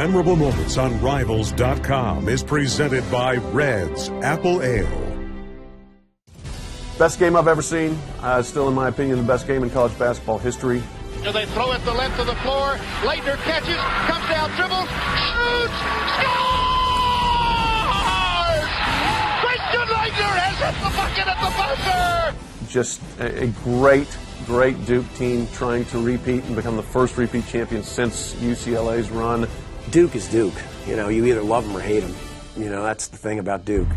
memorable moments on Rivals.com is presented by Red's Apple Ale. Best game I've ever seen. Still, in my opinion, the best game in college basketball history. They throw it the length of the floor. Laettner catches, comes down, dribbles, shoots, scores! Christian Laettner has hit the bucket at the buzzer! Just a great Duke team trying to repeat and become the first repeat champion since UCLA's run. Duke is Duke. You know, you either love them or hate them. You know, that's the thing about Duke.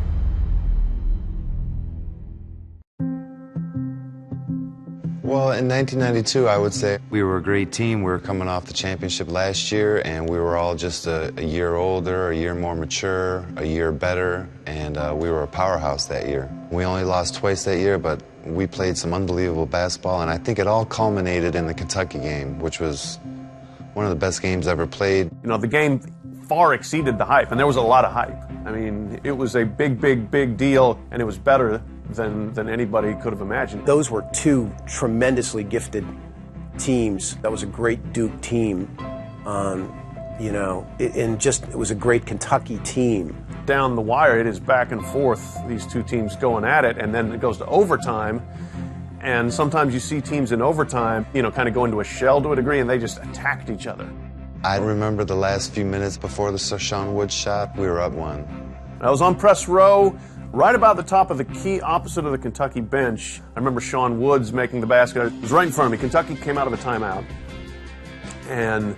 Well, in 1992, I would say we were a great team. We were coming off the championship last year, and we were all just a year older, a year more mature, a year better, and we were a powerhouse that year. We only lost twice that year, but we played some unbelievable basketball, and I think it all culminated in the Kentucky game, which was one of the best games ever played. You know, the game far exceeded the hype, and there was a lot of hype. I mean, it was a big deal, and it was better than anybody could have imagined. Those were two tremendously gifted teams. That was a great Duke team. You know, it was a great Kentucky team. Down the wire, it is back and forth, these two teams going at it, and then it goes to overtime. And sometimes you see teams in overtime, you know, kind of go into a shell to a degree, and they just attacked each other. I remember the last few minutes before the Sean Woods shot, we were up one. I was on press row, right about the top of the key opposite of the Kentucky bench. I remember Sean Woods making the basket. It was right in front of me. Kentucky came out of a timeout, and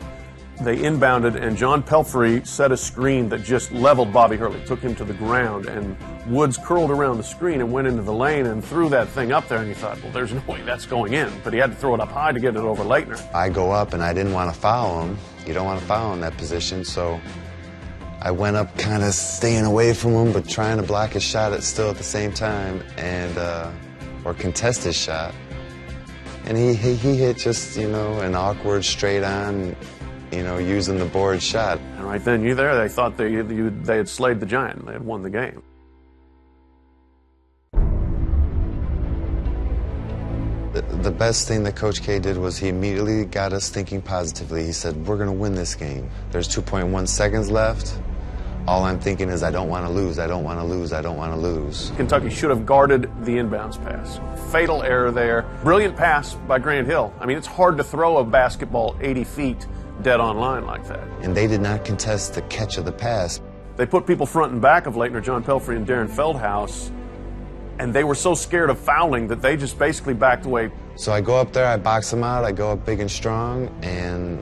they inbounded, and John Pelfrey set a screen that just leveled Bobby Hurley, took him to the ground, and Woods curled around the screen and went into the lane and threw that thing up there, and you thought, well, there's no way that's going in, but he had to throw it up high to get it over Laettner. I go up, and I didn't want to foul him. You don't want to foul in that position, so I went up kind of staying away from him, but trying to block his shot at the same time, and or contest his shot. And he hit just, you know, an awkward straight on, you know, using the board shot. And right then, they thought they had slayed the giant. They had won the game. The best thing that Coach K did was he immediately got us thinking positively. He said, we're going to win this game. There's 2.1 seconds left. All I'm thinking is, I don't want to lose, I don't want to lose, I don't want to lose. Kentucky should have guarded the inbounds pass. Fatal error there. Brilliant pass by Grant Hill. I mean, it's hard to throw a basketball 80 feet dead on line like that. And they did not contest the catch of the pass. They put people front and back of Laettner, John Pelfrey, and Darren Feldhouse, and they were so scared of fouling that they just basically backed away. So I go up there, I box them out, I go up big and strong, and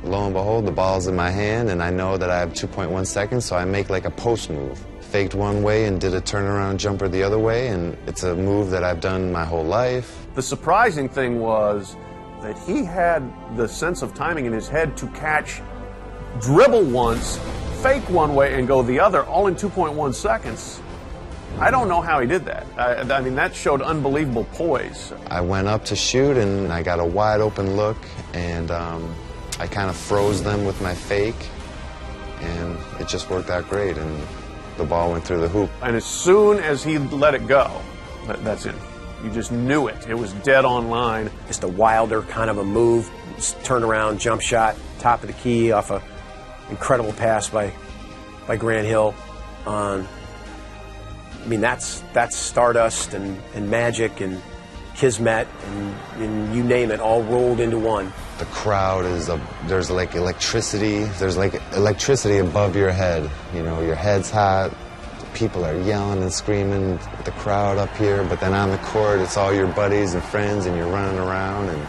lo and behold, the ball's in my hand, and I know that I have 2.1 seconds, so I make like a post move. Faked one way and did a turnaround jumper the other way, and it's a move that I've done my whole life. The surprising thing was that he had the sense of timing in his head to catch, dribble once, fake one way, and go the other, all in 2.1 seconds. I don't know how he did that. I mean, that showed unbelievable poise. I went up to shoot, and I got a wide open look, and I kind of froze them with my fake, and it just worked out great, and the ball went through the hoop. And as soon as he let it go, that's it. You just knew it. It was dead on line. Just a wilder kind of a move, turnaround jump shot, top of the key off a incredible pass by Grant Hill. I mean, that's stardust and magic and kismet and you name it, all rolled into one. The crowd there's like electricity. There's like electricity above your head. You know, your head's hot. People are yelling and screaming with the crowd up here, but then on the court, it's all your buddies and friends, and you're running around, and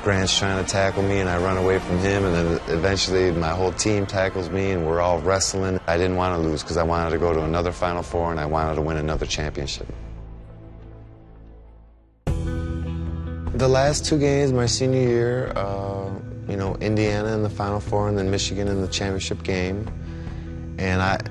Grant's trying to tackle me, and I run away from him, and then eventually my whole team tackles me, and we're all wrestling. I didn't want to lose because I wanted to go to another Final Four, and I wanted to win another championship. The last two games, my senior year, you know, Indiana in the Final Four, and then Michigan in the championship game, and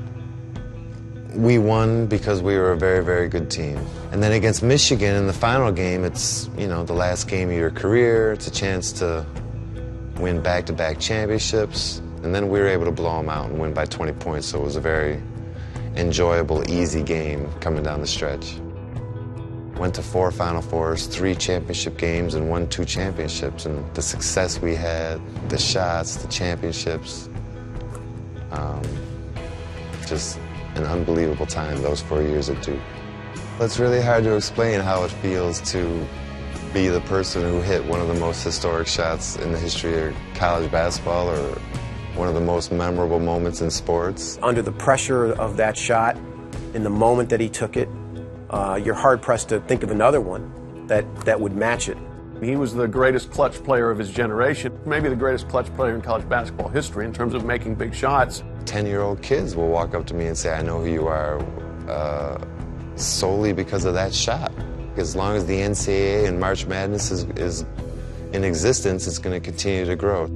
we won because we were a very, very good team. And then against Michigan in the final game, it's, you know, the last game of your career. It's a chance to win back-to-back championships. And then we were able to blow them out and win by 20 points. So it was a very enjoyable, easy game coming down the stretch. Went to 4 Final Fours, 3 championship games, and won 2 championships. And the success we had, the shots, the championships, just an unbelievable time, those 4 years at Duke. It's really hard to explain how it feels to be the person who hit one of the most historic shots in the history of college basketball, or one of the most memorable moments in sports. Under the pressure of that shot, in the moment that he took it, you're hard-pressed to think of another one that would match it. He was the greatest clutch player of his generation, maybe the greatest clutch player in college basketball history in terms of making big shots. 10-year-old kids will walk up to me and say, I know who you are solely because of that shot. As long as the NCAA and March Madness is in existence, it's going to continue to grow.